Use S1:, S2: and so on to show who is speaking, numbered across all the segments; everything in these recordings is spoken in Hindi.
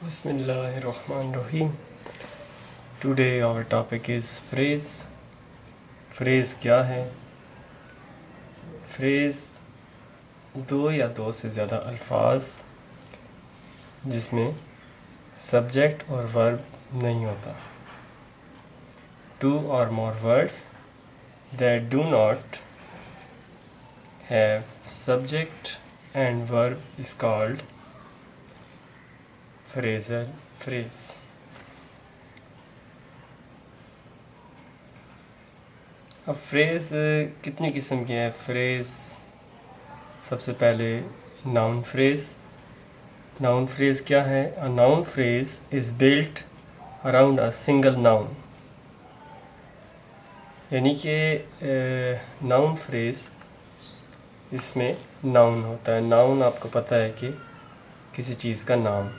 S1: Bismillahirrahmanirrahim. Today our topic is phrase. Phrase क्या है? फ्रेज़ दो या दो से ज़्यादा अल्फाज जिसमें सब्जेक्ट और वर्ब नहीं होता. Two or more words that do not have subject and verb is called phrasal phrase. अब फ्रेज़ कितनी किस्म की है? फ्रेज़ सबसे पहले नाउन फ्रेज़. नाउन फ्रेज़ क्या है? A noun phrase is built around a single noun. यानी कि नाउन फ्रेज़ इसमें नाउन होता है. नाउन आपको पता है कि किसी चीज़ का नाम.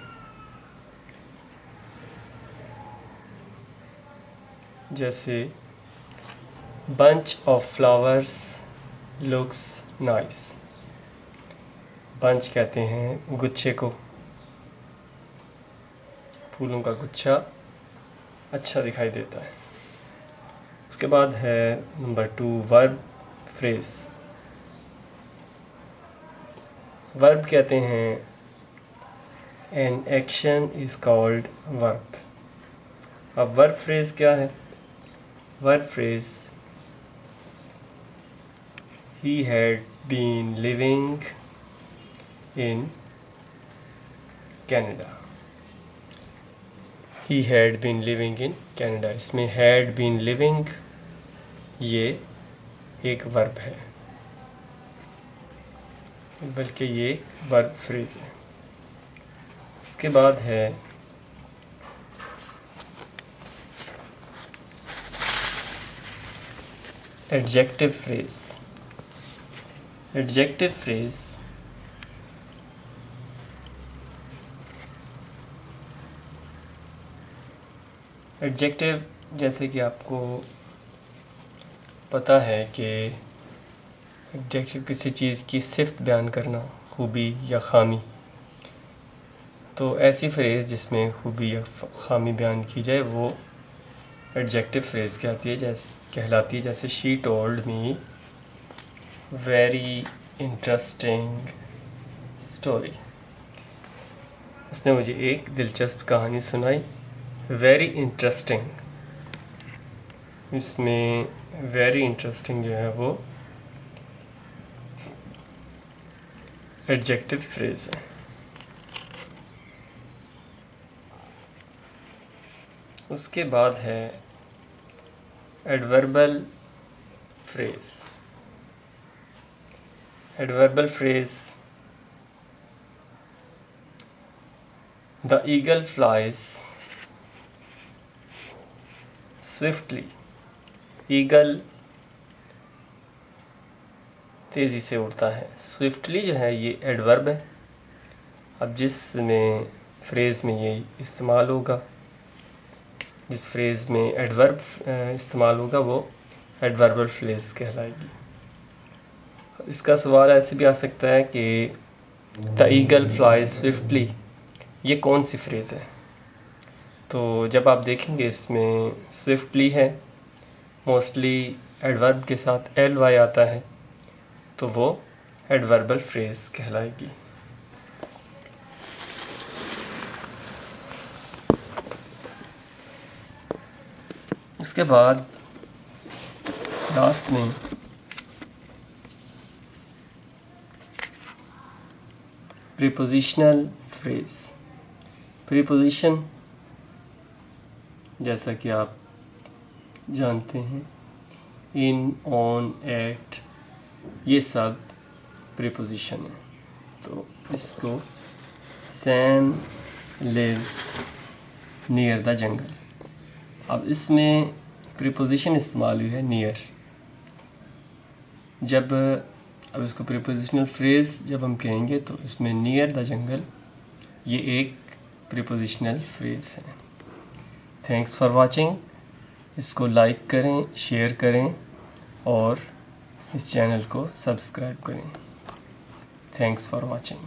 S1: जैसे bunch of flowers looks nice. Bunch कहते हैं गुच्छे को. फूलों का गुच्छा अच्छा दिखाई देता है. उसके बाद है नंबर 2 वर्ब फ्रेज़. वर्ब कहते हैं an action is called verb. अब वर्ब फ्रेज़ क्या है? Verb phrase he had been living in Canada. He had been living in Canada. इसमें had been living ये एक वर्ब है, बल्कि ये एक वर्ब फ्रेज़ है. उसके बाद है adjective phrase. Adjective phrase adjective जैसे कि आपको पता है कि एडजेक्टिव किसी चीज़ की सिफ़त बयान करना, खूबी या ख़ामी. तो ऐसी फ्रेज़ जिसमें खूबी या ख़ामी बयान की जाए वो एडजेक्टिव फ्रेज़ कहलाती है. जैसे she told me very interesting story. उसने मुझे एक दिलचस्प कहानी सुनाई. वेरी इंटरेस्टिंग, इसमें वेरी इंटरेस्टिंग जो है वो एडजेक्टिव फ्रेज़ है. उसके बाद है adverbial phrase. Adverbial phrase the eagle flies swiftly. Eagle तेज़ी से उड़ता है. स्विफ्टली जो है ये एडवर्ब है. अब जिसमें फ्रेज़ में ये इस्तेमाल होगा, जिस फ्रेज़ में एडवर्ब इस्तेमाल होगा वो एडवर्बल फ्रेज़ कहलाएगी. इसका सवाल ऐसे भी आ सकता है कि द ईगल फ्लाइज स्विफ्टली ये कौन सी फ्रेज़ है? तो जब आप देखेंगे इसमें स्विफ्टली है, मोस्टली एडवर्ब के साथ ly आता है, तो वो एडवर्बल फ्रेज़ कहलाएगी. उसके बाद लास्ट में प्रीपोजिशनल फ्रेज़. प्रीपोजिशन जैसा कि आप जानते हैं इन, ऑन, एट ये सब प्रीपोजिशन है. तो इसको Sam lives near the jungle. अब इसमें प्रीपोजिशन इस्तेमाल हुई है नियर. अब इसको प्रीपोजिशनल फ्रेज़ जब हम कहेंगे तो इसमें नियर द जंगल ये एक प्रीपोजिशनल फ्रेज़ है. Thanks for watching. इसको लाइक करें, शेयर करें और इस चैनल को सब्सक्राइब करें. Thanks for watching.